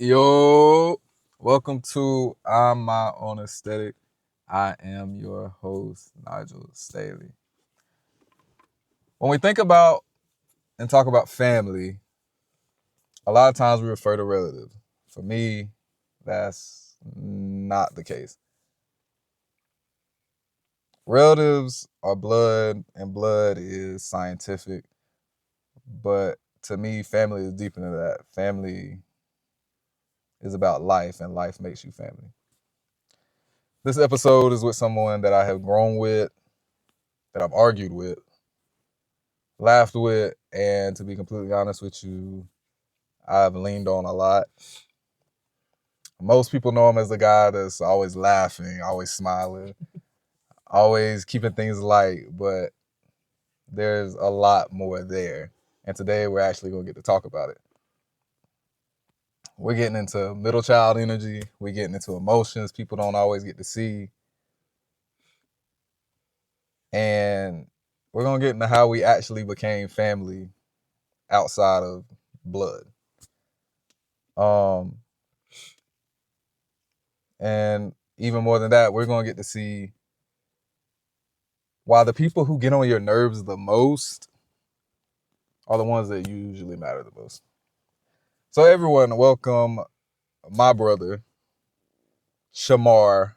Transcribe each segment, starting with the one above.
Yo, welcome to I'm My Own Aesthetic. I am your host, Nigel Staley. When we think about and talk about family, a lot of times we refer to relatives. For me, that's not the case. Relatives are blood, and blood is scientific. But to me, family is deeper than that. Family is about life, and life makes you family. This episode is with someone that I have grown with, that I've argued with, laughed with, and to be completely honest with you, I've leaned on a lot. Most people know him as the guy that's always laughing, always smiling, always keeping things light, but there's a lot more there. And today we're actually going to get to talk about it. We're getting into middle child energy. We're getting into emotions people don't always get to see. And we're going to get into how we actually became family outside of blood. And even more than that, we're going to get to see why the people who get on your nerves the most are the ones that usually matter the most. So everyone, welcome my brother, Shamar,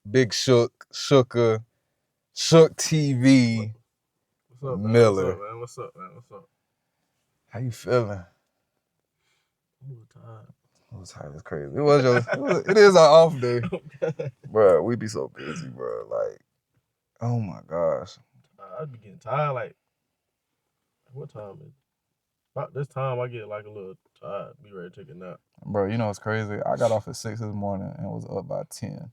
Big Shuka, Shook TV, What's up, man? Miller. What's up, man? What's up? How you feeling? I'm a little tired. I was tired as crazy. It is our off day. Bro, we be so busy, bro. Like, oh my gosh. I'd be getting tired. Like, what time is it? About this time, I get like a little tired. Be ready to take a nap. Bro, you know what's crazy? I got off at 6 this morning and was up by 10.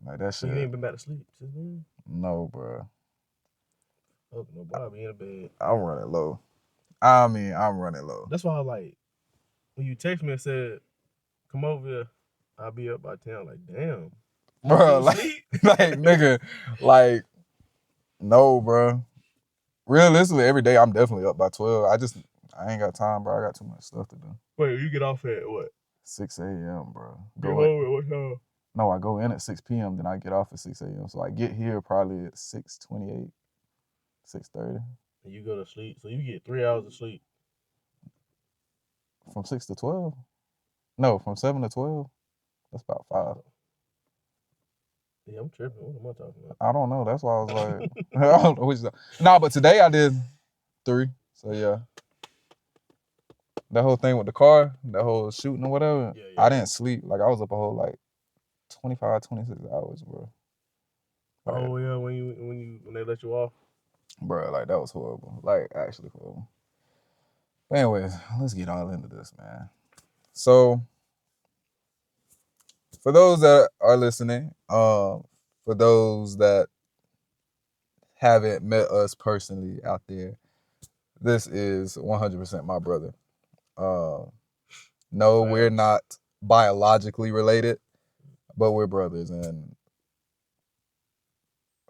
Like that So shit. you ain't been back to sleep since then? No, bro. Oh, no, boy, I be in bed. I'm running low. I'm running low. That's why I like, when you text me and said, come over here, I'll be up by 10. I'm like, damn. Bro, Sleep? like, nigga, like, no, bro. Realistically, every day I'm definitely up by 12. I ain't got time, bro. I got too much stuff to do. Wait, you get off at what? 6 a.m., bro. Get home at what time? No, I go in at 6 p.m., then I get off at 6 a.m. So I get here probably at 6:28, 6:30. And you go to sleep. So you get 3 hours of sleep. From 6 to 12? No, from 7 to 12? That's about 5. Yeah, I'm tripping. What am I talking about? I don't know. That's why I was like, I don't know which. No, but today I did 3. So yeah. That whole thing with the car, that whole shooting or whatever, Yeah. I didn't sleep. Like I was up a whole like 25, 26 hours, bro. Like, Oh yeah, when they let you off. bro, like that was horrible. Like actually horrible. But anyways, let's get all into this, man. So for those that are listening, for those that haven't met us personally out there, this is 100% my brother. No, we're not biologically related, but we're brothers. And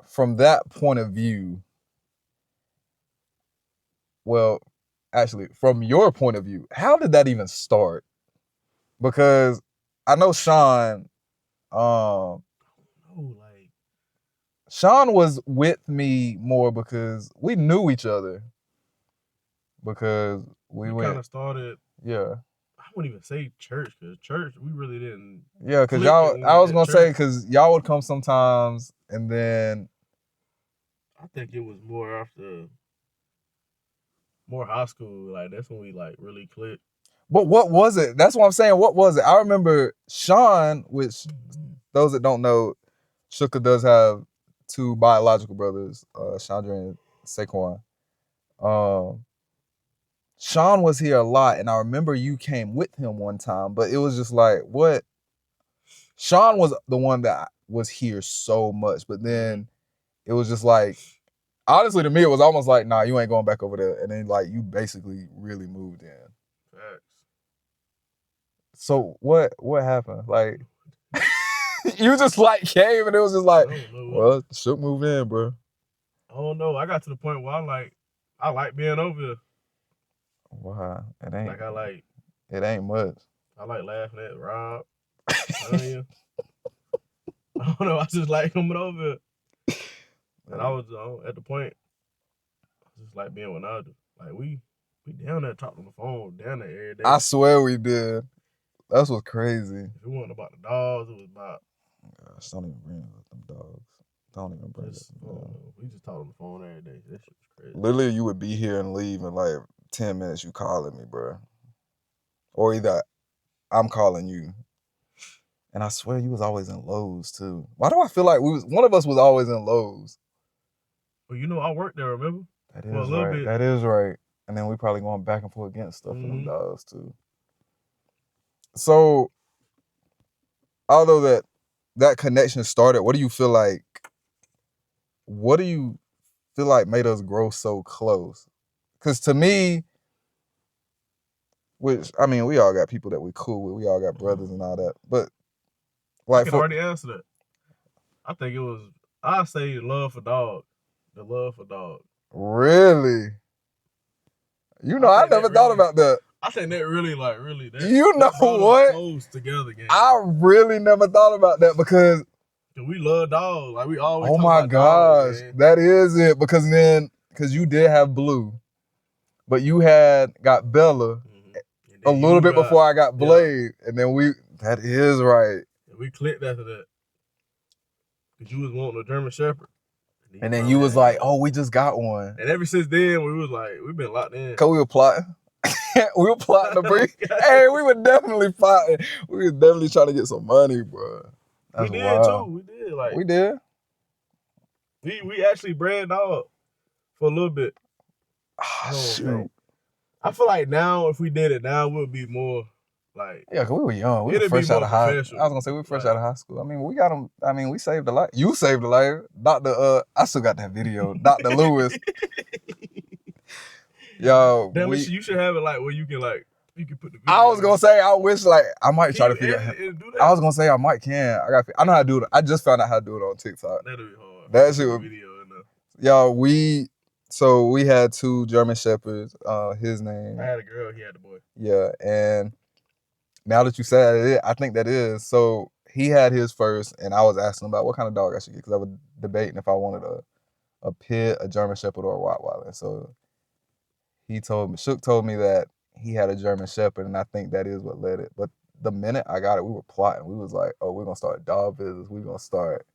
from that point of view, well, actually, from your point of view, how did that even start? Because I know Sean, Sean was with me more because we knew each other. Because we kind of started. Yeah. I wouldn't even say church, because church, we really didn't. Yeah, because y'all, I was going to say, because y'all would come sometimes, and then. I think it was more after, more high school. Like, that's when we, like, really clicked. But what was it? That's what I'm saying. What was it? I remember Sean, which those that don't know, Shuka does have 2 biological brothers, Chandra and Saquon. Sean was here a lot, and I remember you came with him one time, but it was just like, what? Sean was the one that was here so much, but then it was just like, honestly, to me, it was almost like, nah, you ain't going back over there. And then, like, you basically really moved in. Facts. So what happened? Like, you just like came and it was just like, well, Shook moved in, bro. I don't know. I got to the point where I like being over here. Why? It ain't. Like, I like It ain't much. I like laughing at Rob, Tanya. I don't know. I just like coming over. And I was at the point, I just like being with Nigel. Like we down there talking on the phone, down there every day. I swear we did. That's what's crazy. If it wasn't about the dogs, it was about. Gosh, don't even bring up them dogs. Don't even bring it. We just talk on the phone every day. That shit was crazy. Literally, you would be here and leave in like 10 minutes. You calling me, bro. Or either I'm calling you. And I swear you was always in Lowe's too. Why do I feel like one of us was always in Lowe's? Well, you know, I worked there, remember? That is right. Bit. That is right. And then we probably going back and forth against stuff for them dogs too. So, although that connection started, what do you feel like made us grow so close? Because to me, which, I mean, we all got people that we cool with. We all got brothers and all that. But, like, I can already answer that. I think it was, I say love for dogs. The love for dogs. Really? You know, I never thought about that. I think that really. You know what? Close together, gang. I really never thought about that because we love dogs. Like, we always. Oh my gosh, that is it. Because you did have Blue, but you got Bella a little bit before I got Blade, and then that is right. We clicked after that. Because you was wanting a German Shepherd. And then you was like, oh, we just got one. And ever since then, we've been locked in. Because we were plotting. We were plotting to breed. Hey, we were definitely plotting. We were definitely trying to get some money, bro. That's wild. We did. We did. We actually bred dog for a little bit. Oh, shoot. I feel like now, if we did it now, we'll be more like. Yeah, because we were young. We were fresh out of high. I was gonna say we were fresh out of high school. I mean, we got them. I mean, we saved a life. You saved a life, Dr. I still got that video, Dr. Lewis. Yo, you should have it like where you can put the video. I was gonna say I wish I might try to figure it out. I was gonna say I might can. I know how to do it. I just found out how to do it on TikTok. That'll be hard. That shit would. Yo, we had 2 German Shepherds. His name. I had a girl. He had a boy. Yeah, and now that you said it, I think that is. So he had his first, and I was asking about what kind of dog I should get because I was debating if I wanted a pit, a German Shepherd, or a Rottweiler. So Shook told me that he had a German Shepherd, and I think that is what led it. But the minute I got it, we were plotting. We was like, oh, we're gonna start dog visits. We're gonna start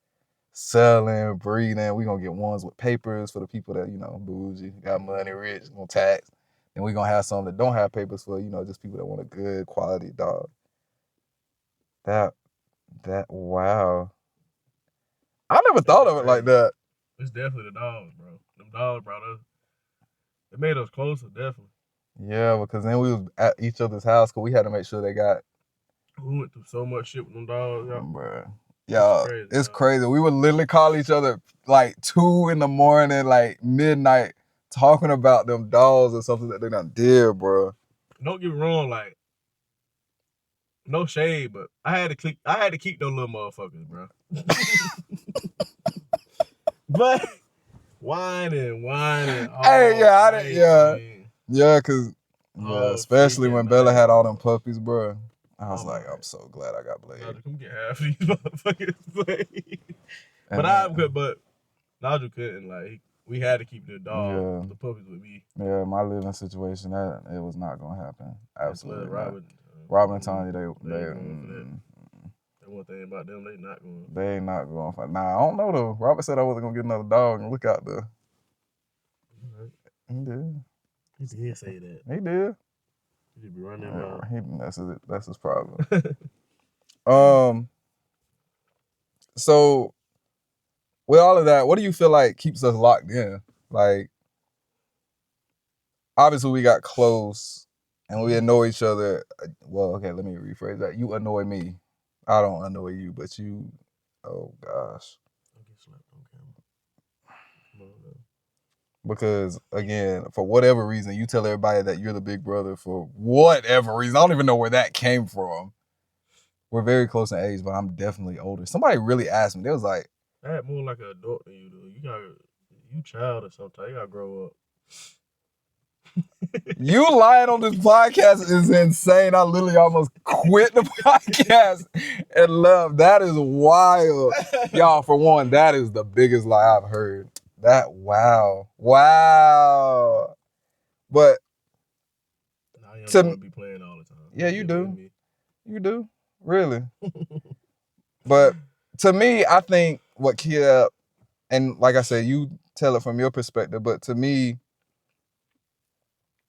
selling, breeding. We're gonna get ones with papers for the people that, bougie, got money, rich, gonna tax. And we're gonna have some that don't have papers for, just people that want a good quality dog. Wow. I never thought of it like that. It's definitely the dogs, bro. Them dogs brought us. It made us closer, definitely. Yeah, because then we was at each other's house because we had to make sure they got. We went through so much shit with them dogs, y'all. Bro. Yeah, it's crazy. We would literally call each other like 2 a.m, like midnight, talking about them dogs or something that they done did, bro. Don't get me wrong, like, no shade, but I had to keep those little motherfuckers, bro. But whining. Hey, yeah, yeah, because especially when Bella had all them puppies, bro. I was like, I'm so glad I got Blade. Come get half of these motherfuckers. But Nigel couldn't. Like, we had to keep the dog, the puppies with me. Yeah, my living situation, it was not gonna happen. Absolutely not. Robin and Tanya, they one thing about them, they not going. They ain't not going for. Nah, I don't know though. Robert said I wasn't gonna get another dog, and look out there. Right. He did. He did say that. He did. He be running around. That's his problem. So with all of that, what do you feel like keeps us locked in? Like, obviously we got close and we annoy each other. Well, okay, let me rephrase that. You annoy me. I don't annoy you, but you. Oh gosh. Don't get slapped on camera. Come on, man. Because, again, for whatever reason, you tell everybody that you're the big brother for whatever reason. I don't even know where that came from. We're very close in age, but I'm definitely older. Somebody really asked me. They was like... I had more like an adult than you do. You child or something. You gotta grow up. You lying on this podcast is insane. I literally almost quit the podcast and left. That is wild. Y'all, for one, that is the biggest lie I've heard. Wow. But Nah, you to don't want to be playing all the time. yeah, you do. You do. Really. But to me, I think what kept, and like I said, you tell it from your perspective, but to me,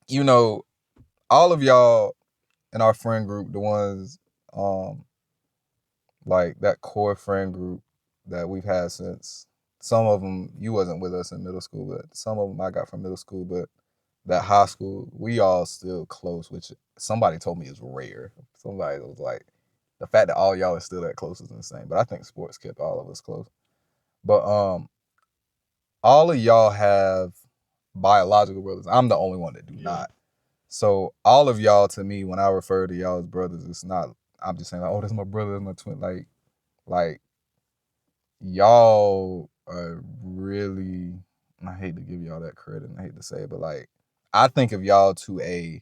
you know, all of y'all in our friend group, the ones like that core friend group that we've had since, some of them you wasn't with us in middle school, but some of them I got from middle school, but that high school, we all still close, which somebody told me is rare. Somebody was like, the fact that all y'all are still that close is insane. But I think sports kept all of us close. But all of y'all have biological brothers. I'm the only one that do not. So all of y'all, to me, when I refer to y'all as brothers, it's not, I'm just saying like, oh, that's my brother, that's my twin. Like y'all are really, and I hate to give y'all that credit and I hate to say it, but like I think of y'all to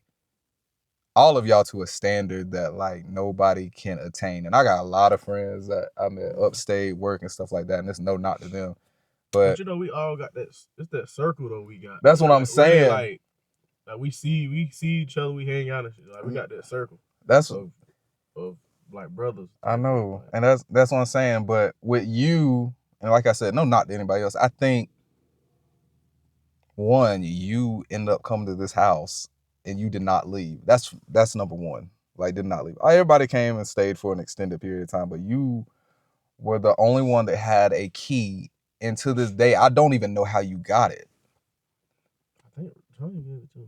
all of y'all to a standard that like nobody can attain. And I got a lot of friends that I met upstate, work and stuff like that, and it's no knock to them. But you know, we all got that. It's that circle though. We got. That's what I'm saying. Really, like we see each other. We hang out and shit. Like we got that circle. That's of like brothers. I know, and that's what I'm saying. But with you, and like I said, no knock to anybody else. I think one, you end up coming to this house and you did not leave. That's number one. Like did not leave. Everybody came and stayed for an extended period of time, but you were the only one that had a key. And to this day, I don't even know how you got it. I think Tony gave it to me.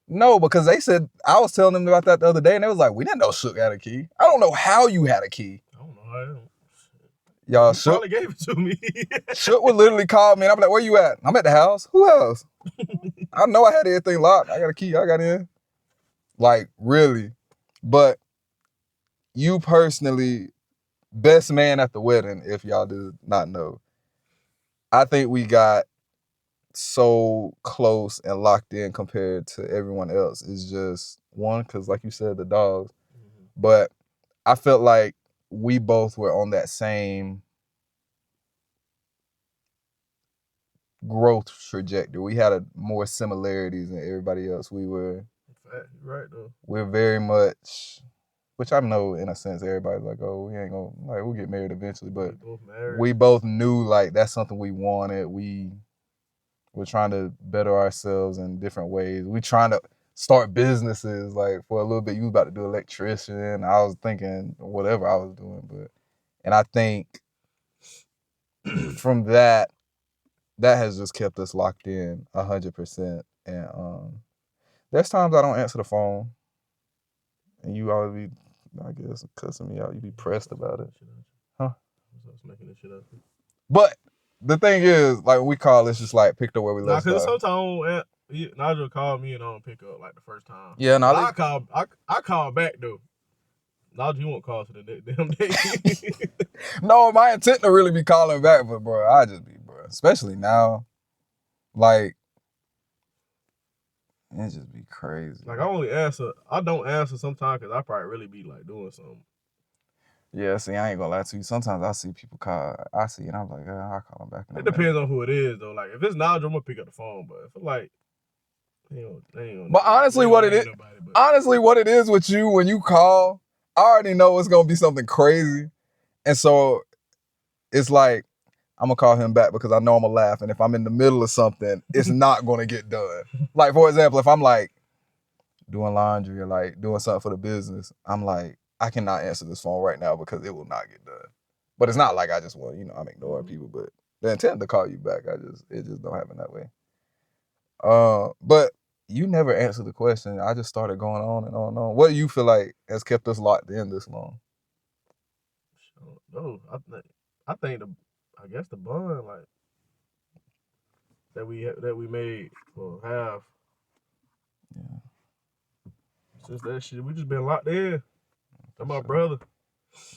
No, because they said, I was telling them about that the other day, and they was like, we didn't know Shook had a key. I don't know how you had a key. I don't know how. Y'all, Shook probably gave it to me. Shook would literally call me, and I'm like, where you at? I'm at the house. Who else? I know I had everything locked. I got a key. I got in. Like, really. But you personally, best man at the wedding, if y'all do not know. I think we got so close and locked in compared to everyone else. It's just one, because like you said, the dogs. Mm-hmm. But I felt like we both were on that same growth trajectory. We had more similarities than everybody else. We were right though. We're very much, which I know in a sense everybody's like, oh, we ain't gonna, like, we'll get married eventually, but we both knew like that's something we wanted. We're trying to better ourselves in different ways. We're trying to start businesses. Like for a little bit, you was about to do electrician. I was thinking whatever I was doing, and I think from that has just kept us locked in 100%. And there's times I don't answer the phone, and you always be, I guess, cussing me out. You be pressed about it, huh? I was making this shit up. But the thing is, like, we call it's just like picked up where we left. Because sometimes Nigel called me and I don't pick up like the first time. Yeah, no, I call back though. Nigel, you won't call to the damn day. No, my intent to really be calling back, but bro, I just be, bro, especially now, like, it just be crazy. Like I don't answer sometimes because I probably really be like doing something. Yeah, see, I ain't gonna lie to you. Sometimes I see people call, I see, and I'm like, I'll call them back. It depends on who it is, though. Like, if it's Nigel, I'm gonna pick up the phone. But if it's like, but honestly, what it is with you when you call, I already know it's gonna be something crazy, and so it's like I'm gonna call him back because I know I'm gonna laugh, and if I'm in the middle of something, it's not gonna get done. Like for example, if I'm like doing laundry or like doing something for the business, I'm like, I cannot answer this phone right now because it will not get done. But it's not like I just want, I'm ignoring people, but the intent to call you back, it just don't happen that way. But you never answered the question. I just started going on and on and on. What do you feel like has kept us locked in this long? No, I think I guess the bond like that we made for half. Yeah. Since that shit, we just been locked in. That's my brother.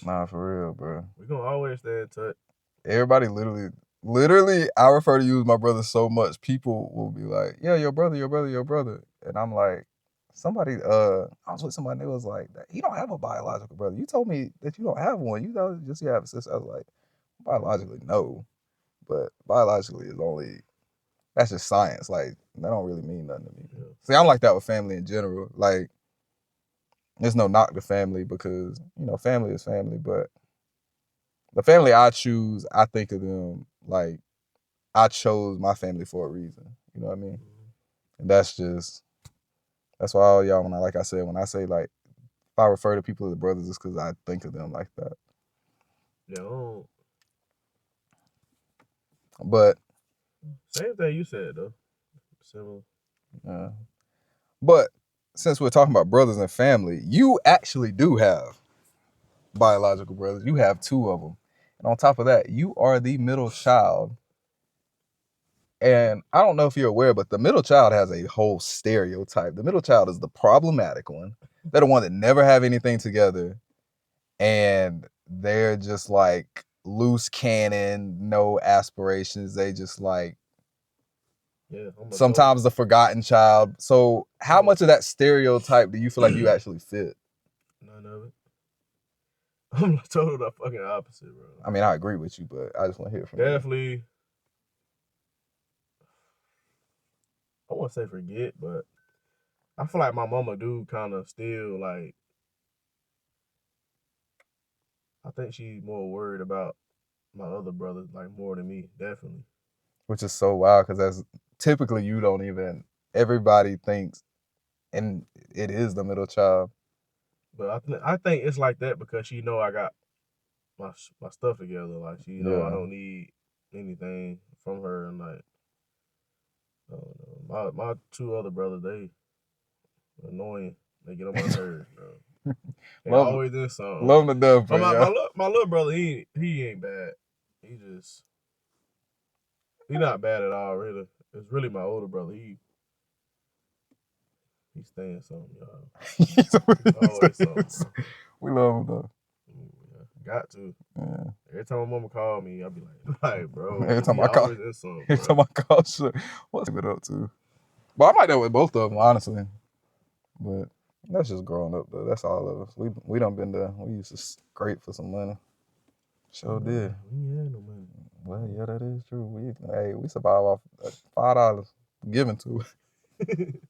Nah, for real, bro. We gonna always stay in touch. Everybody literally, I refer to you as my brother so much. People will be like, yeah, your brother. and I'm like, somebody, I was with somebody, and they was like, you don't have a biological brother. You told me that you don't have one. You know, just you have a sister. I was like, biologically, no. But biologically is only, that's just science. Like, that don't really mean nothing to me. Yeah. See, I'm like that with family in general. Like, there's no knock to family because, you know, family is family, but the family I choose, I think of them like I chose my family for a reason. You know what I mean? And that's why all y'all, when I say like, if I refer to people as brothers, it's because I think of them like that. Yeah. But Same thing you said though. Similar. But since we're talking about brothers and family, you actually do have biological brothers. You have 2 of them. And on top of that, you are the middle child. And I don't know if you're aware, but the middle child has a whole stereotype. The middle child is the problematic one. They're the one that never have anything together. And they're just like loose cannon, no aspirations. They just like, yeah, sometimes the forgotten child. So how much of that stereotype do you feel like you actually fit? None of it. I'm total the fucking opposite, bro. I mean, I agree with you, but I just want to hear from you. Definitely. I won't say forget, but I feel like my mama do kind of still like. I think she's more worried about my other brothers, like more than me, definitely. Which is so wild because that's typically you don't even. Everybody thinks, and it is the middle child. But I think it's like that because she know I got my stuff together. Like she know I don't need anything from her, and like I don't know. My 2 other brothers, they annoying. They get on my nerves, bro. They always in something. Love them to death, But bro. my little brother, he ain't bad. He not bad at all, really. It's really my older brother. He's staying something, y'all. Always something. We love him though. Yeah, got to. Yeah. Every time my mama call me, I be like, bro. Every time I call, every time I call, shit, what's it up to? But I might know with both of them, honestly. But that's just growing up, though. That's all of us. We done been there. We used to scrape for some money. Sure did. We had no money. Well, yeah, that is true. We survive off $5 given to it.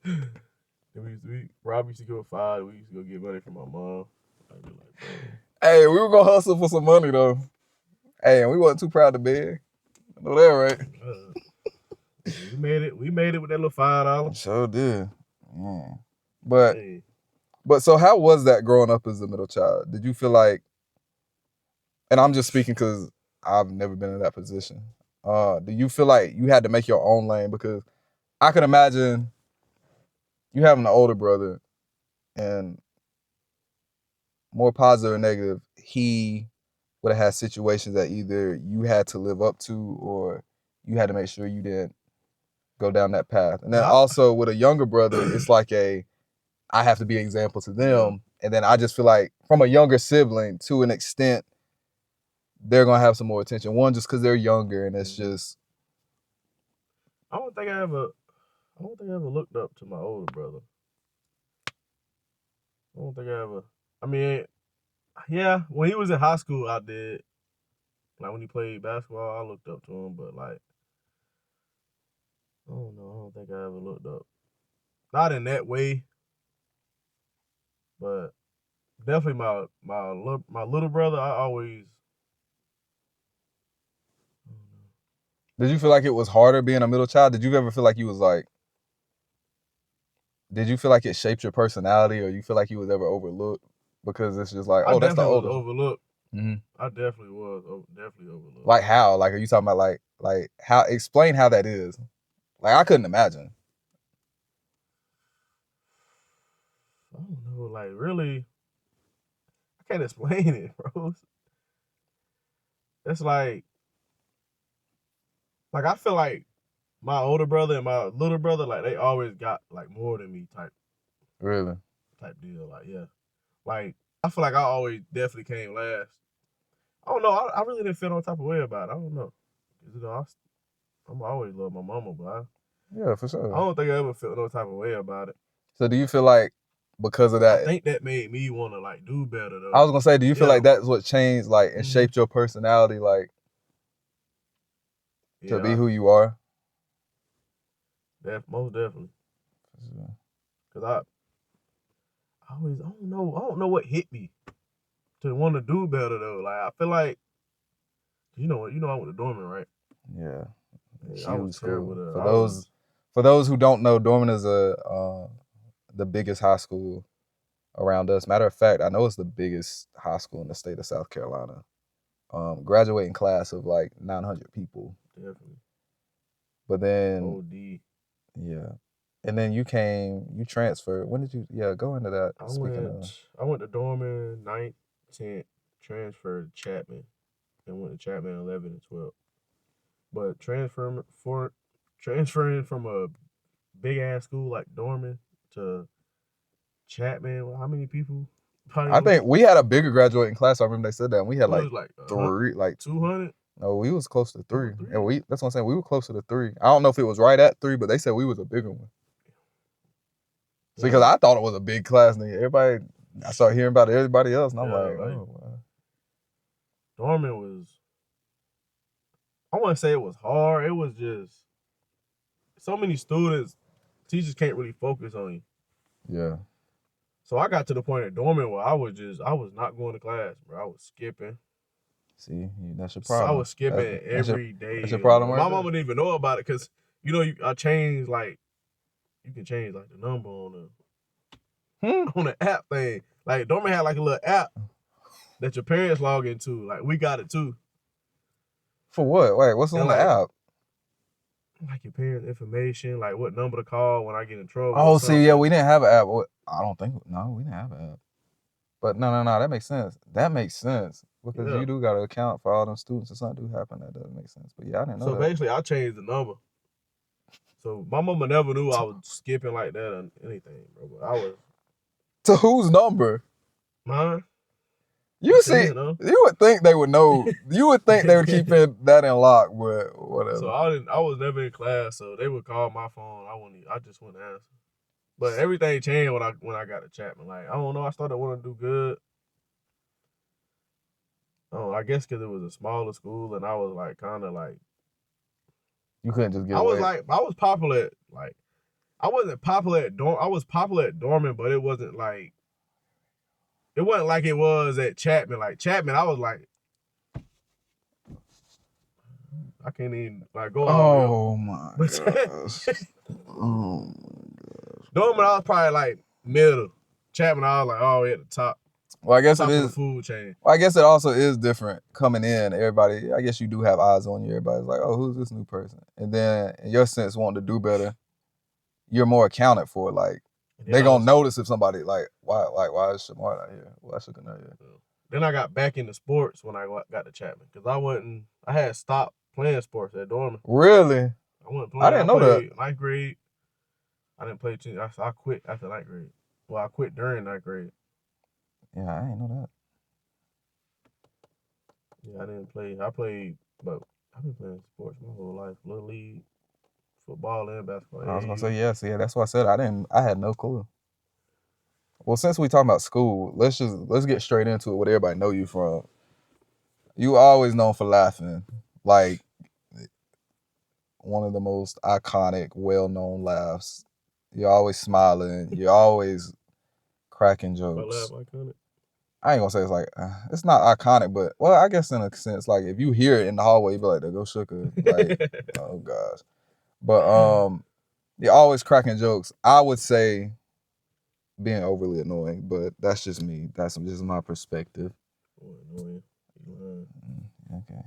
Rob used to go 5. We used to go get money from my mom. I'd be like, bro. Hey, we were gonna hustle for some money though. Hey, and we wasn't too proud to beg. I know that, right? We made it with that little $5. Sure did. Yeah. But so how was that growing up as a middle child? Did you feel like, and I'm just speaking because I've never been in that position. Do you feel like you had to make your own lane? Because I can imagine you having an older brother, and more positive or negative, he would have had situations that either you had to live up to or you had to make sure you didn't go down that path. And then also with a younger brother, it's like I have to be an example to them. Yeah. And then I just feel like from a younger sibling, to an extent, they're gonna have some more attention. One, just because they're younger, and it's just. I don't think I ever looked up to my older brother. I don't think I ever. I mean, yeah, when he was in high school, I did. Like when he played basketball, I looked up to him, but like, I don't know. I don't think I ever looked up. Not in that way, but definitely my little brother. I always. Did you feel like it was harder being a middle child? Did you ever feel like you was like? Did you feel like it shaped your personality, or you feel like you was ever overlooked because it's just like, oh, that's the oldest. I definitely was overlooked. Mm-hmm. I definitely was definitely overlooked. Like how? Like, are you talking about like how? Explain how that is. Like, I couldn't imagine. I don't know. Like, really, I can't explain it, bro. It's like I feel like my older brother and my little brother, like they always got like more than me type. Really? Type deal. Like, yeah. Like, I feel like I always definitely came last. I don't know. I really didn't feel no type of way about it. I don't know. You know, I'm always love my mama, but yeah, for sure. I don't think I ever felt no type of way about it. So do you feel like because of that? I think that made me want to like do better though. I was gonna say, do you feel like that's what changed, like, and shaped your personality, like, to be who you are? Most definitely. Cause I don't know what hit me to want to do better though. Like I feel like, I went to Dorman, right? Yeah, I was terrible. For those who don't know, Dorman is the biggest high school around us. Matter of fact, I know it's the biggest high school in the state of South Carolina. Graduating class of like 900 people. Definitely. But then OD. Yeah. And then you transferred. When did you go into that? I went to Dorman 9th, 10th, transferred to Chapman, and went to Chapman 11 and 12. But transferring from a big ass school like Dorman to Chapman, well, how many people? I think we had a bigger graduating class. I remember they said that. And we had like 3, like 200. No, we was close to 3. And that's what I'm saying. We were closer to 3. I don't know if it was right at 3, but they said we was a bigger one. See, because I thought it was a big class, nigga. I started hearing about everybody else, and I'm like, oh, wow. Dorman was, I want to say it was hard. It was just so many students, teachers can't really focus on you. Yeah. So I got to the point at Dorman where I was not going to class, bro. I was skipping. See, that's your problem. So I was skipping every day. That's your problem, right? My mama didn't even know about it because, I changed, like, you can change, like, the number on the app thing. Like, Dorman had, like, a little app that your parents log into. Like, we got it, too. For what? Wait, what's on the app? Like, your parents' information, like, what number to call when I get in trouble. Oh, see, yeah, we didn't have an app. I don't think, no, we didn't have an app. But no, that makes sense. That makes sense. Because you do got to account for all them students. If something do happen, that doesn't make sense. But yeah, I didn't know that. So basically, I changed the number. So my mama never knew I was skipping like that or anything, bro. But I was. To whose number? Mine. You see, you would think they would know. You would think they would keep that in lock, but whatever. So I was never in class, so they would call my phone. I just wouldn't answer. But everything changed when I got to Chapman. Like, I don't know, I started wanting to do good. Oh, I guess because it was a smaller school, and I was like kind of like. You couldn't just get away. I was popular. Like, I wasn't popular at I was popular at Dorman, but it wasn't like. It wasn't like it was at Chapman. Like Chapman, I was like, I can't even like go. Oh my gosh. Oh my gosh. Dorman, I was probably like middle. Chapman, I was like all the way at the top. Well, I guess it is the food chain. Well, I guess it also is different coming in. Everybody, I guess you do have eyes on you. Everybody's like, oh, who's this new person? And then, in your sense, wanting to do better, you're more accounted for. Like, they're gonna notice if somebody why is Shamar out here? Why is Shuka not here? Then I got back into sports when I got to Chapman because I had stopped playing sports at Dorman. Really? I wasn't playing. I didn't know that. 9th grade. I didn't play. I quit after 9th grade. Well, I quit during 9th grade. Yeah, I didn't know that. Yeah, I didn't play. I played, but I've been playing sports my whole life. Little league, football, and basketball. I was gonna say yes. Yeah, that's what I said. I had no clue. Well, since we talking about school, let's get straight into it. What everybody know you from. You always known for laughing, like one of the most iconic, well-known laughs. You're always smiling. You're always cracking jokes. Laugh iconic. I ain't gonna say it's like it's not iconic, but well, I guess in a sense, like if you hear it in the hallway, you be like, "There go Shuka." Like, oh gosh. But you're always cracking jokes. I would say being overly annoying, but that's just me. That's just my perspective. Annoying. Okay.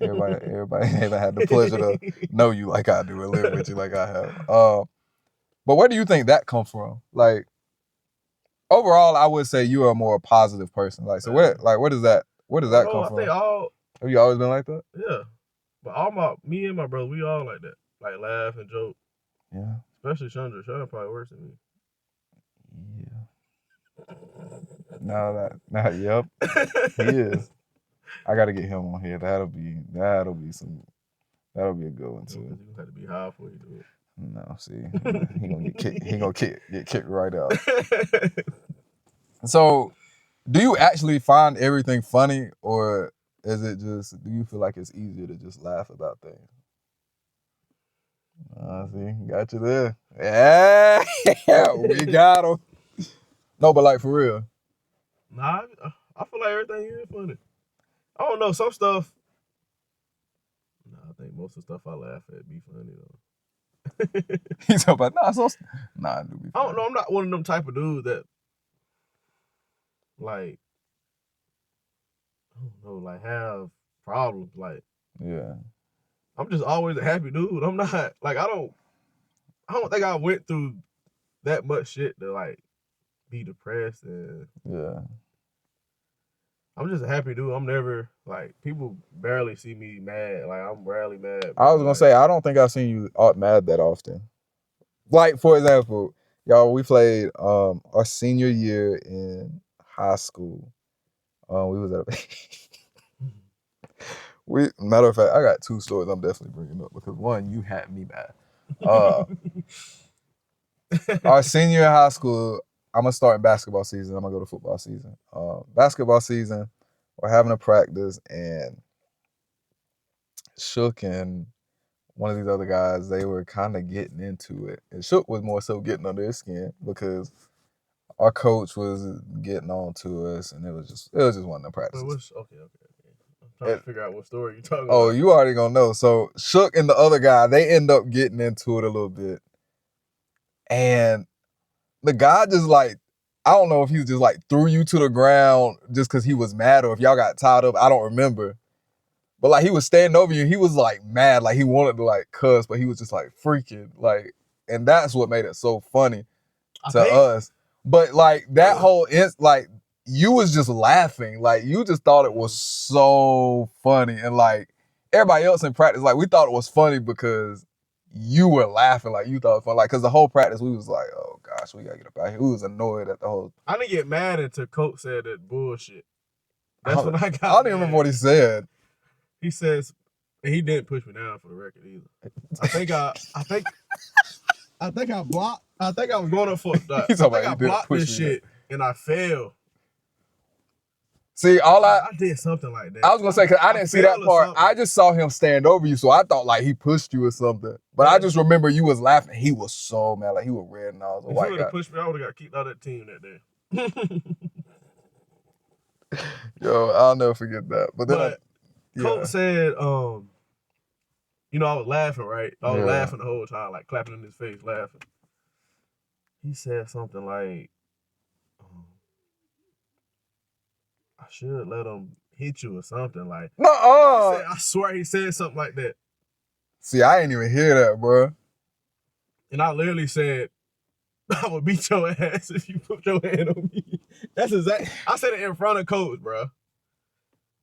Everybody haven't had the pleasure to know you like I do and live with you like I have. But where do you think that comes from? Like, overall, I would say you are a more positive person. Like, so where does that come from? Have you always been like that? Yeah. But me and my brother, we all like that. Like, laugh and joke. Yeah. Especially Chandra. Chandra probably worse than me. Yeah. Yep. He is. I gotta get him on here. That'll be a good one too. You have to be high before you do it. No, see, he gonna get kicked. He gonna get kicked right out. So, do you actually find everything funny, or is it just? Do you feel like it's easier to just laugh about things? See, got you there. Yeah, we got him. No, but like for real. Nah, I feel like everything is funny. I don't know, some stuff. Nah, I think most of the stuff I laugh at be funny though. He's talking about nah, it do be funny. I don't know. I'm not one of them type of dudes that like I don't know, like have problems. Like Yeah. I'm just always a happy dude. I'm not like I don't think I went through that much shit to like be depressed and Yeah. I'm just a happy dude. I'm never like people barely see me mad. Like I'm rarely mad. I was gonna say I don't think I've seen you mad that often. Like for example, y'all, we played our senior year in high school. We was at matter of fact, I got two stories I'm definitely bringing up because one, you had me mad. Our senior year in high school, I'm gonna start in basketball season. I'm gonna go to football season. Basketball season, we're having a practice, and Shook and one of these other guys, they were kind of getting into it. And Shook was more so getting under his skin because our coach was getting on to us, and it was just one of the practices. Okay. I'm trying to figure out what story you're talking about. Oh, you already gonna know. So Shook and the other guy, they end up getting into it a little bit. And the guy just like, I don't know if he just like threw you to the ground just because he was mad or if y'all got tied up. I don't remember. But like he was standing over you, he was like mad, like he wanted to like cuss, but he was just like freaking like, and that's what made it so funny to us. But like that whole like you was just laughing, like you just thought it was so funny, and like everybody else in practice, like we thought it was funny because you were laughing, like you thought it was funny, like because the whole practice we was like, oh gosh, we gotta get up out here. We was annoyed at the whole. I didn't get mad until Coach said that bullshit. That's when I got. I don't even remember what he said. He says, and he didn't push me down for the record either. I think I blocked. I think I was going up for. I blocked this shit and I failed. See, I did something like that. I was gonna say because I didn't see that part. I just saw him stand over you, so I thought like he pushed you or something. But I just remember you was laughing. He was so mad, like he was red and all. If he would have pushed me, I would have got kicked out of that team that day. Yo, I'll never forget that. But then Coach said, you know, I was laughing, right? I was laughing the whole time, like clapping in his face, laughing. He said something like, I should let him hit you or something like. No, I swear he said something like that. See, I ain't even hear that, bro. And I literally said, I would beat your ass if you put your hand on me. That's exactly. I said it in front of Coach, bro.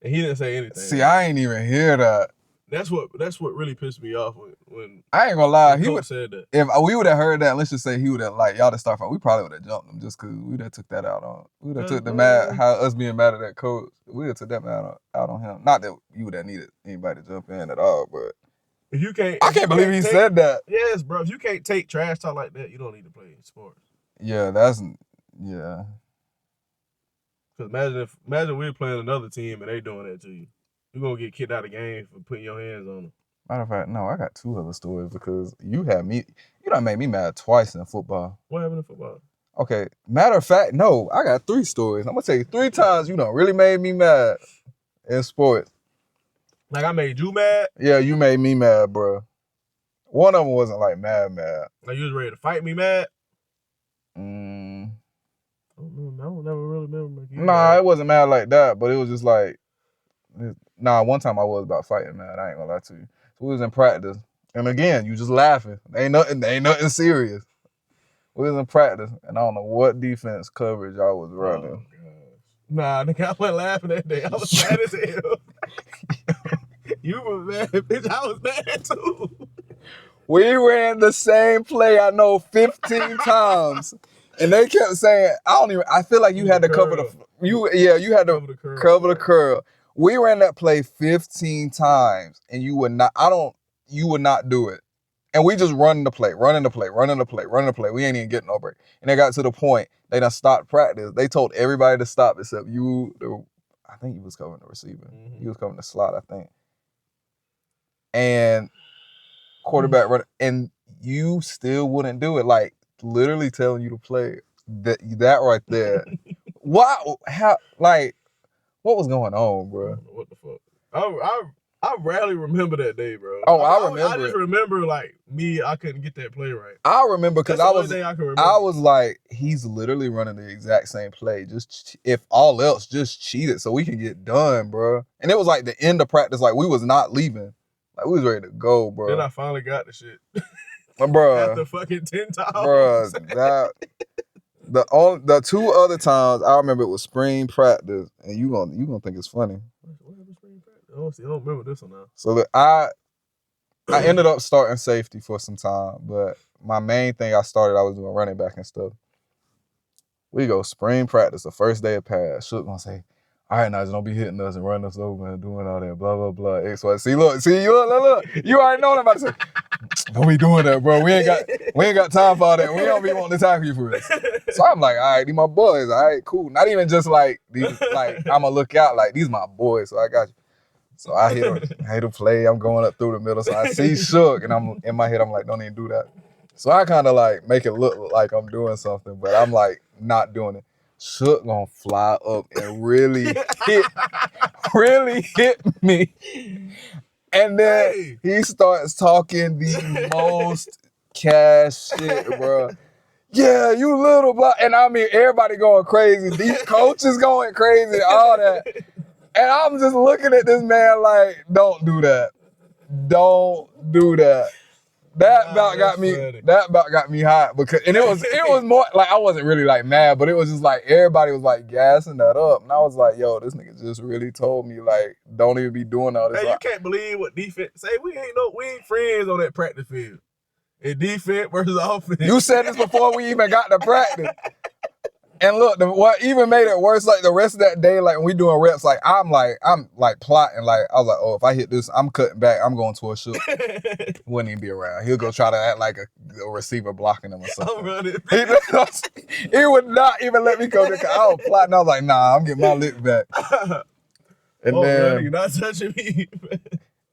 And he didn't say anything. See, I ain't even hear that. That's what really pissed me off when I ain't gonna lie. He would said that. If we would have heard that, let's just say he would have like y'all to start fight. We probably would have jumped him just because we would have took that out on. We would have took the mad how us being mad at that coach. We would have took that out on him. Not that you would have needed anybody to jump in at all, but if you can't, I can't believe he said that. Yes, bro. If you can't take trash talk like that, you don't need to play sports. Yeah, that's yeah. Because imagine we're playing another team and they doing that to you. You're gonna get kicked out of the game for putting your hands on them. Matter of fact, no, I got two other stories because you done made me mad twice in football. What happened in football? Okay, matter of fact, no, I got three stories. I'm gonna tell you 3 times you done really made me mad in sports. Like I made you mad? Yeah, you made me mad, bro. One of them wasn't like mad. Like you was ready to fight me mad? I don't never really remember. Nah, it wasn't mad like that, but it was just like, one time I was about fighting mad. I ain't gonna lie to you. So we was in practice, and again, you just laughing. Ain't nothing serious. We was in practice, and I don't know what defense coverage I was running. Oh, nah, nigga, I wasn't laughing that day. I was mad as hell. You were mad, bitch. I was mad too. We ran the same play, I know, 15 times. And they kept saying, I feel like you had to cover you had to cover the curl. We ran that play 15 times and you would not do it. And we just running the play. We ain't even getting no break. And they got to the point, they done stopped practice. They told everybody to stop except you. I think he was covering the receiver. Mm-hmm. He was covering the slot, I think. And quarterback running, and you still wouldn't do it. Like, literally telling you to play. That right there. Wow. How, like, what was going on, bro? What the fuck? I rarely remember that day, bro. Oh, I remember. I just remember like I couldn't get that play right. I remember because I was like, he's literally running the exact same play. Just if all else, just cheat it so we can get done, bro. And it was like the end of practice, like we was not leaving, like we was ready to go, bro. Then I finally got the shit, bro. After fucking 10 times, bro. The two other times I remember it was spring practice, and you gonna think it's funny. What happened spring practice? I don't remember this one now. So look, I ended up starting safety for some time, but my main thing I was doing running back and stuff. We go spring practice, the first day of pass. Shook gonna say, all right, now just don't be hitting us and running us over and doing all that, blah, blah, blah. X, Y. See, look. You already know what I'm about to say. Don't be doing that, bro. We ain't got time for all that. We don't be wanting to tackle you for this. So I'm like, all right, these my boys. All right, cool. Not even just like these, like I'm gonna look out like these my boys. So I got you. So I hit a play. I'm going up through the middle. So I see Shook, and I'm in my head. I'm like, don't even do that. So I kind of like make it look like I'm doing something, but I'm like not doing it. Shook gonna fly up and really hit me. And then he starts talking the most cash shit, bro. Yeah, you little blah. And I mean, everybody going crazy. These coaches going crazy, all that. And I'm just looking at this man like, don't do that. Don't do that. That about got me hot because, and it was more like I wasn't really like mad, but it was just like everybody was like gassing that up, and I was like, yo, this nigga just really told me like don't even be doing all this. Hey, you can't believe what defense say. We ain't friends on that practice field. It's defense versus offense. You said this before we even got to practice. And look, what even made it worse, like the rest of that day, like when we doing reps, like I'm plotting, like I was like, oh, if I hit this, I'm cutting back, I'm going to a Shook. Wouldn't even be around. He'll go try to act like a receiver blocking him or something. I'm running. He would not even let me come there. I was plotting. I was like, nah, I'm getting my lick back. And then you're not touching me.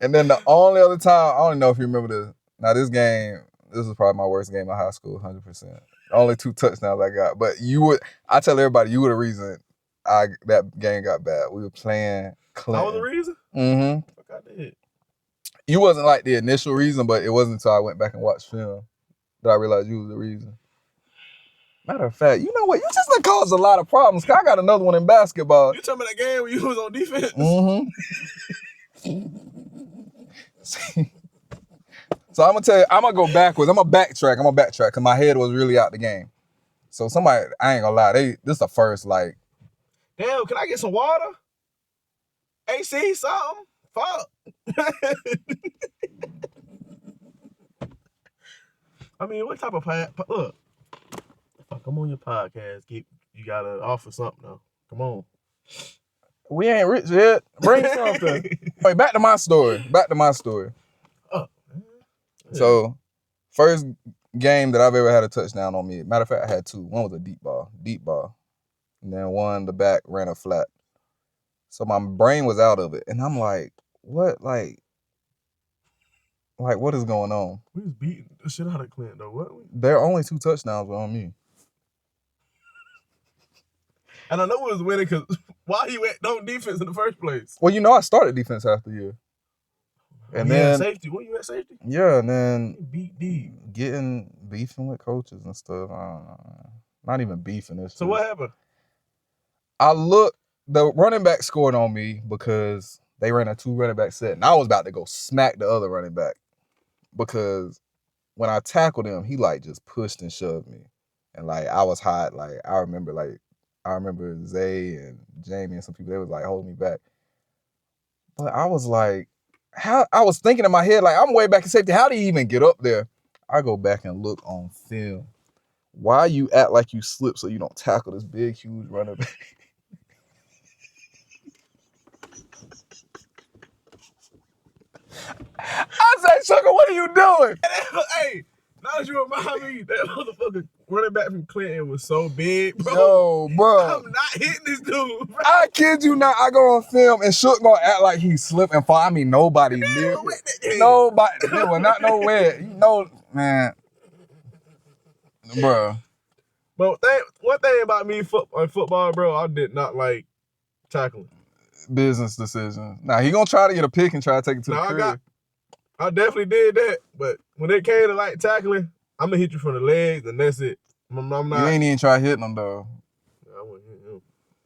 And then the only other time, I don't know if you remember this. Now this was probably my worst game in high school, 100%. Only 2 touchdowns I got. But I tell everybody, you were the reason that game got bad. We were playing Clinton. I was the reason? Mm-hmm. Fuck, I did. You wasn't like the initial reason, but it wasn't until I went back and watched film that I realized you was the reason. Matter of fact, you know what? You just done caused a lot of problems. I got another one in basketball. You talking about that game where you was on defense? Mm-hmm. So I'm gonna tell you, I'm gonna go backwards. I'm gonna backtrack because my head was really out the game. So I ain't gonna lie, this is the first like. Damn, can I get some water? AC, something? Fuck. I mean, what type of look? Fuck, I'm on your podcast. You gotta offer something though. Come on. We ain't rich yet. Bring something. Wait, back to my story. So, first game that I've ever had a touchdown on me. Matter of fact, I had 2. One was a deep ball. And then one, the back ran a flat. So my brain was out of it. And I'm like, what? Like what is going on? We was beating the shit out of Clint though, wasn't we? There are only 2 touchdowns on me. And I know we was winning because why you went on defense in the first place? Well, I started defense half the year. And then safety. When you at safety? Yeah, and then beat deep. Beefing with coaches and stuff. Not even beefing. So what happened? The running back scored on me because they ran a 2 running back set, and I was about to go smack the other running back because when I tackled him, he like just pushed and shoved me, and like I was hot. Like I remember Zay and Jamie and some people, they was like holding me back, but I was like. I was thinking in my head, like, I'm way back in safety. How do you even get up there? I go back and look on film. Why you act like you slip so you don't tackle this big, huge running back? I say, Shuka, what are you doing? Hey, now that you remind me, that motherfucker running back from Clinton was so big, bro. Yo, bro. I'm not hitting this dude, bro. I kid you not. I go on film and Shook gonna act like he slipped and fall. I mean, nobody near. Nobody. There was not nowhere. You know, man. Bro. But one thing about me on football, bro, I did not like tackling. Business decision. Now, he gonna try to get a pick and try to take it to the crib. I definitely did that. But when it came to like tackling, I'm gonna hit you from the legs and that's it. I'm not. You ain't even try hitting him, though. I wouldn't hit him.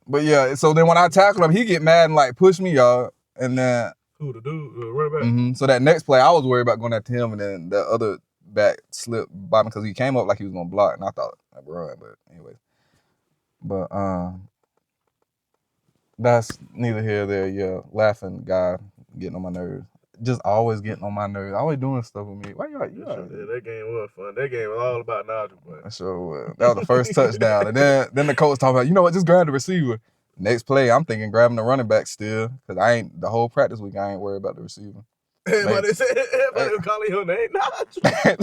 But yeah, so then when I tackle him, he get mad and like push me, y'all. And then who the dude, the running back? So that next play, I was worried about going after him, and then the other back slipped by me because he came up like he was gonna block, and I thought I'd run. But anyway, that's neither here nor there. Yeah, laughing guy getting on my nerves. Just always getting on my nerves. Always doing stuff with me. Why you? Yeah, that game was fun. That game was all about Nigel, boy. I sure was. That was the first touchdown, and then the coach talking about, you know what? Just grab the receiver. Next play, I'm thinking grabbing the running back still, because I ain't the whole practice week. I ain't worried about the receiver. Everybody was calling your name, Nigel.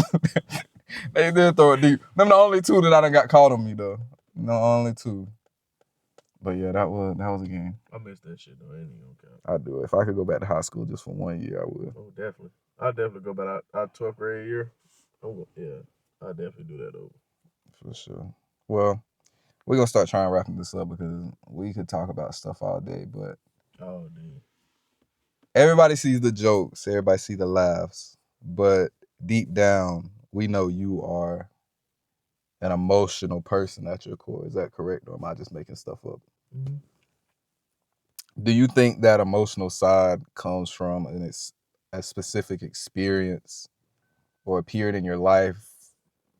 They did throw it deep. Them the only two that I done got caught on me though. No, only two. But yeah, that was a game. I miss that shit though. Ain't even gonna count. I'd do it. If I could go back to high school just for 1 year, I would. Oh, definitely. I'd definitely go back our 12th grade year. Yeah, I'd definitely do that over. For sure. Well, we're gonna start trying wrapping this up because we could talk about stuff all day, but everybody sees the jokes, everybody sees the laughs, but deep down, we know you are an emotional person at your core. Is that correct, or am I just making stuff up? Mm-hmm. Do you think that emotional side comes from a specific experience or a period in your life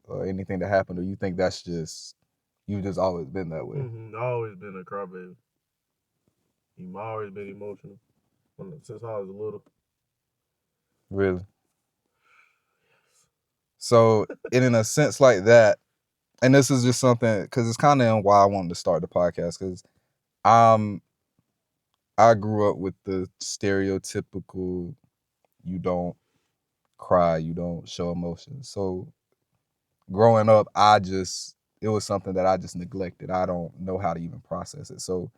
or anything that happened, or you think that's just you've just always been that way? Mm-hmm. I've always been a crybaby. I've always been emotional since I was little. Really? So, in a sense like that, and this is just something, because it's kind of why I wanted to start the podcast, because I grew up with the stereotypical, you don't cry, you don't show emotions. So growing up, it was something that I just neglected. I don't know how to even process it. So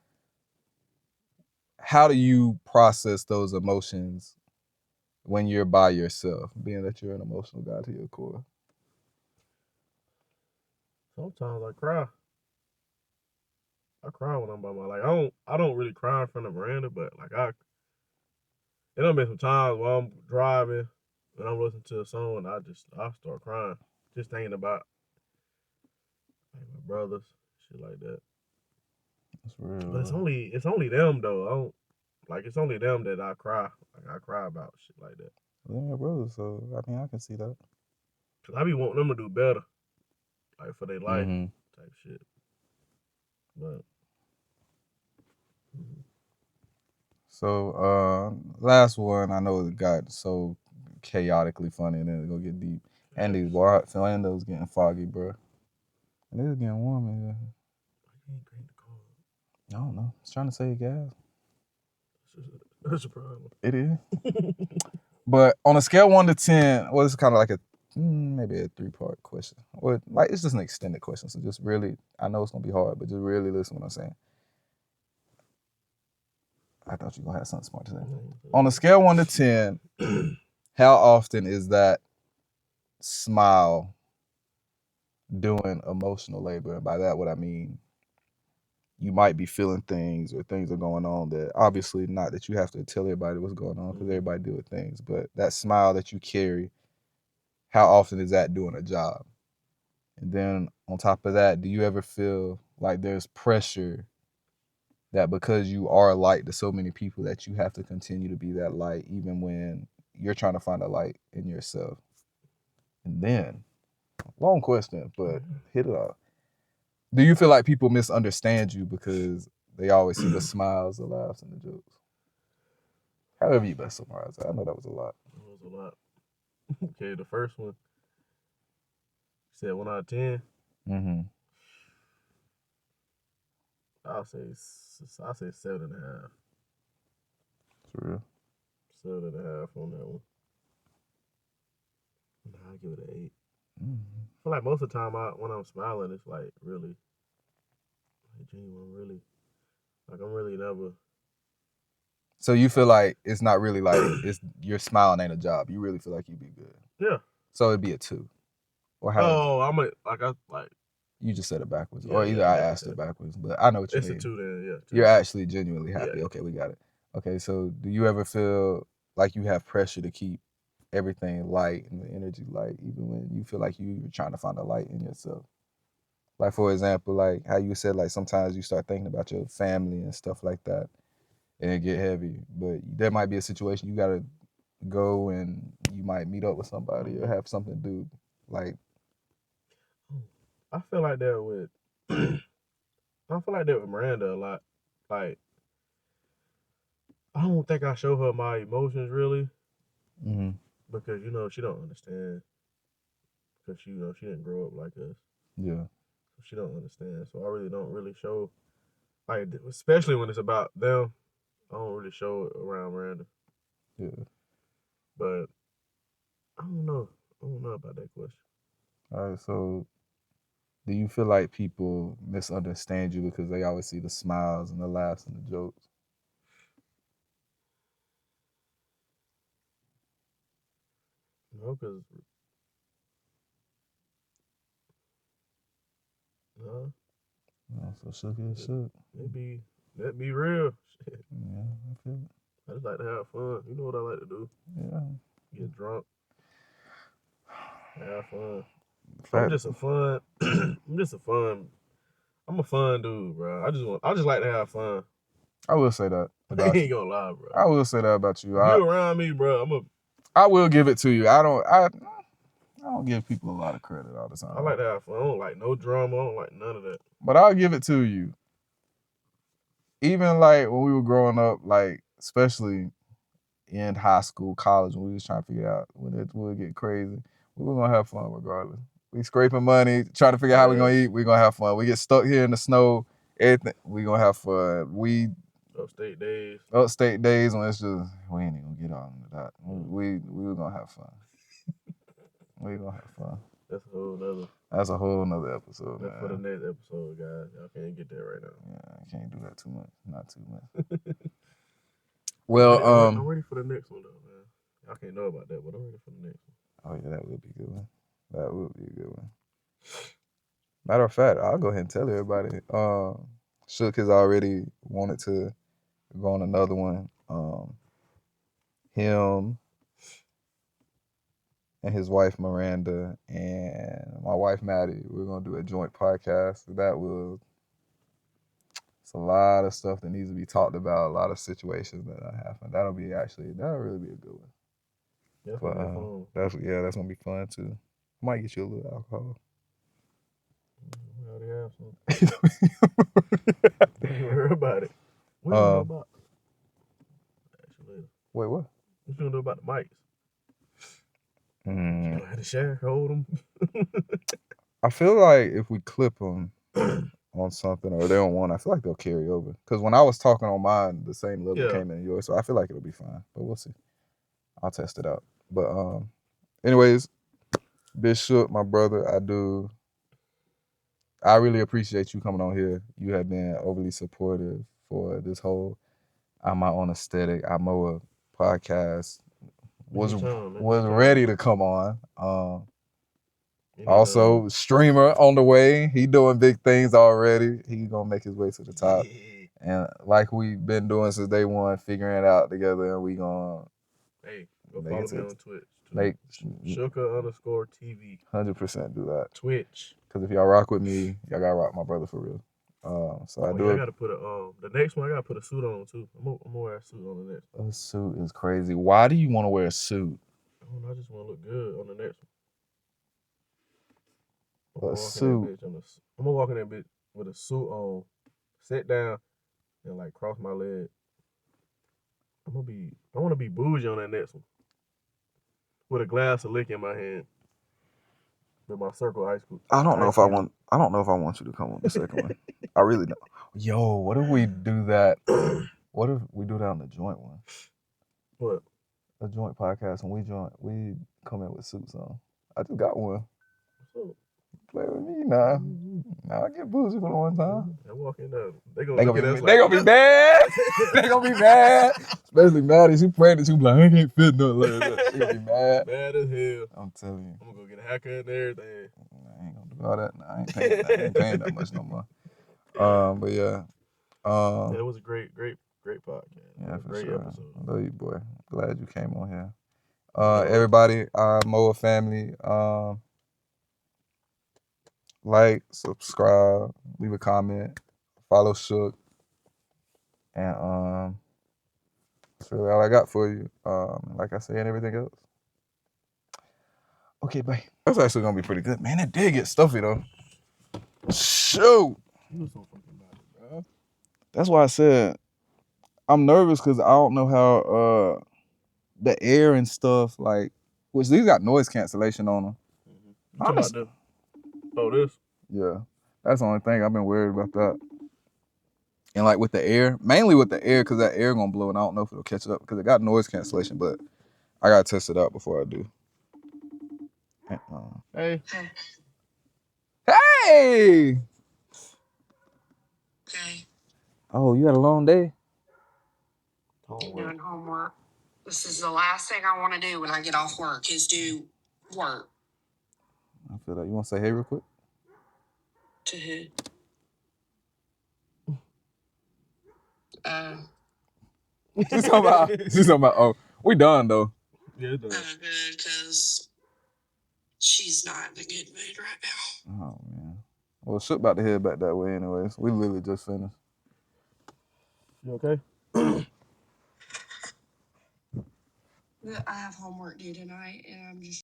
how do you process those emotions when you're by yourself, being that you're an emotional guy to your core? Sometimes I cry. I cry when I'm by myself. I don't really cry in front of Miranda, but it done been some times while I'm driving and I'm listening to a song and I start crying. Just thinking about like my brothers, shit like that. That's real. But it's only them though. It's only them that I cry. Like I cry about shit like that. They're my brothers, so I mean I can see that. Cause I be wanting them to do better. Like for their life type shit. But so last one, I know it got so chaotically funny and then it's gonna get deep. And these Philando's getting foggy, bro. And it's getting warm in here. I don't know. It's trying to save gas. That's a problem. It is. But on a scale 1 to 10, well, it's kind of like maybe a 3-part question. Or like it's just an extended question. So just really, I know it's gonna be hard, but just really listen to what I'm saying. I thought you were gonna have something smart to say. On a scale 1 to 10, how often is that smile doing emotional labor? And by that, what I mean, you might be feeling things or things are going on that obviously not that you have to tell everybody what's going on because everybody deal with things, but that smile that you carry, how often is that doing a job? And then on top of that, do you ever feel like there's pressure that because you are a light to so many people that you have to continue to be that light even when you're trying to find a light in yourself? And then, long question, but hit it off. Do you feel like people misunderstand you because they always see the smiles, the laughs, and the jokes? However you best summarize it. I know that was a lot. That was a lot. Okay, the first one, you said 1 out of 10. Mm-hmm. I'll say 7.5. For real. 7.5 on that one. Nah, I give it an 8. Mm. I feel like most of the time when I'm smiling, it's like really like genuine, really. Like I'm really never. So you feel like it's not really like it's your smiling ain't a job. You really feel like you'd be good. Yeah. So it'd be a 2. Or how Oh, I'm a like I like. you just said it backwards. Yeah, Or yeah, either I I definitely asked said it it. backwards, but I know what you It's a mean. 2 then, yeah. 2. You're actually genuinely happy. Yeah. Okay, we got it. Okay, so do you ever feel like you have pressure to keep everything light and the energy light, even when you feel like you're trying to find a light in yourself? Like for example, like how you said, like sometimes you start thinking about your family and stuff like that, and it get heavy. But there might be a situation you gotta go and you might meet up with somebody or have something to do. Like, I feel like that with. I feel like that with Miranda a lot. Like I don't think I show her my emotions really mm-hmm. because she don't understand because she didn't grow up like us. Yeah, So she don't understand. So I really don't really show like especially when it's about them. I don't really show it around Miranda. yeah. But I don't know. I don't know about that question. All right, so do you feel like people misunderstand you because they always see the smiles and the laughs and the jokes? No, because no, So shook is shook. that be real. Yeah, I feel it. I just like to have fun. You know what I like to do? Yeah. Get drunk, have fun. I'm Fact, just a fun. I'm just a fun. I'm a fun dude, bro. I just like to have fun. I will say that I about ain't you. gonna lie, bro. I will say that about you. If you around me, bro, I will give it to you. I don't give people a lot of credit all the time. I like to have fun. I don't like no drama. I don't like none of that. But I'll give it to you. Even like when we were growing up, like especially in high school, college, when we was trying to figure out when it would get crazy, we were gonna have fun regardless. We scraping money, trying to figure out how we're gonna eat. We're gonna have fun. We get stuck here in the snow, everything. We gonna have fun. We upstate days when it's just we ain't even gonna get on into that. We were gonna have fun. We gonna have fun. That's a whole nother episode. That's for the next episode, guys. Y'all can't get that right now. Yeah, I can't do that too much. Not too much. Well, I'm ready for the next one though, man. Y'all can't know about that, but I'm ready for the next one. Oh yeah, that would be a good one. That would be a good one. Matter of fact, I'll go ahead and tell everybody. Shook has already wanted to go on another one. Him and his wife Miranda and my wife Maddie, we're gonna do a joint podcast. It's a lot of stuff that needs to be talked about, a lot of situations that happen. That'll really be a good one. That's gonna be fun too. I might get you a little alcohol. We already have some. Don't worry about it. What you gonna do about? Wait, what? What you gonna do about the mics? You Mm. gonna have to share, hold them. I feel like if we clip them on something or they don't want, I feel like they'll carry over. Because when I was talking on mine, the same level came in yours, so I feel like it'll be fine. But we'll see. I'll test it out. But anyways, Bishop, my brother, I really appreciate you coming on here. You have been overly supportive for this whole I'm my own aesthetic, I'm a podcast. Was ready to come on. Also, streamer on the way. He doing big things already. He gonna make his way to the top. Yeah. And like we've been doing since day one, figuring it out together, and we gonna go follow me on Twitch. Shuka_TV. 100% do that. Twitch. Because if y'all rock with me, y'all gotta rock my brother for real. I gotta put the next one. I gotta put a suit on too. I'm gonna wear a suit on the next one. A suit is crazy. Why do you want to wear a suit? I just want to look good on the next one. A suit. I'm gonna walk in that bitch with a suit on, sit down, and like cross my leg. I want to be bougie on that next one. With a glass of liquor in my hand. With my circle ice cream. I don't know if I want you to come on the second one. I really don't. Yo, what if we do that? What if we do that on the joint one? What? A joint podcast and we come in with suits on. I just got one. What's up? Play with me now. Nah, I get boozy for the one time. I walk in there. They They gonna gonna look at us be, they like, gonna be mad. They gonna be mad. Especially Maddie. She pregnant. She be like, I can't fit nothing like that. She gonna be mad. Mad as hell. I'm telling you. I'm gonna go get a haircut and everything. I ain't gonna do all that. Nah, I ain't paying that much no more. But yeah. Yeah, it was a great podcast. Yeah, for great sure. episode. I love you, boy. Glad you came on here. Yeah. Everybody, Moa family, like, subscribe, leave a comment, follow Shook, and that's really all I got for you. Like I say, and everything else. Okay, bye. That's actually gonna be pretty good, man. It did get stuffy though. Shoot. You was so fucking bad, bro. That's why I said I'm nervous because I don't know how the air and stuff like, which these got noise cancellation on them. You talking about this? Oh, this? Yeah, that's the only thing I've been worried about that. And like with the air, mainly with the air, because that air gonna blow, and I don't know if it'll catch it up because it got noise cancellation, but I gotta test it out before I do. Hey. Hey! Okay. Oh, you had a long day? Doing homework. This is the last thing I want to do when I get off work is do work. I feel like you want to say hey real quick? To who? She's talking about, oh, we done though. Yeah, done. Good, because she's not in a good mood right now. Oh, man. Well, Shook about to head back that way anyways. We literally just finished. You okay? I have homework due tonight, and I'm just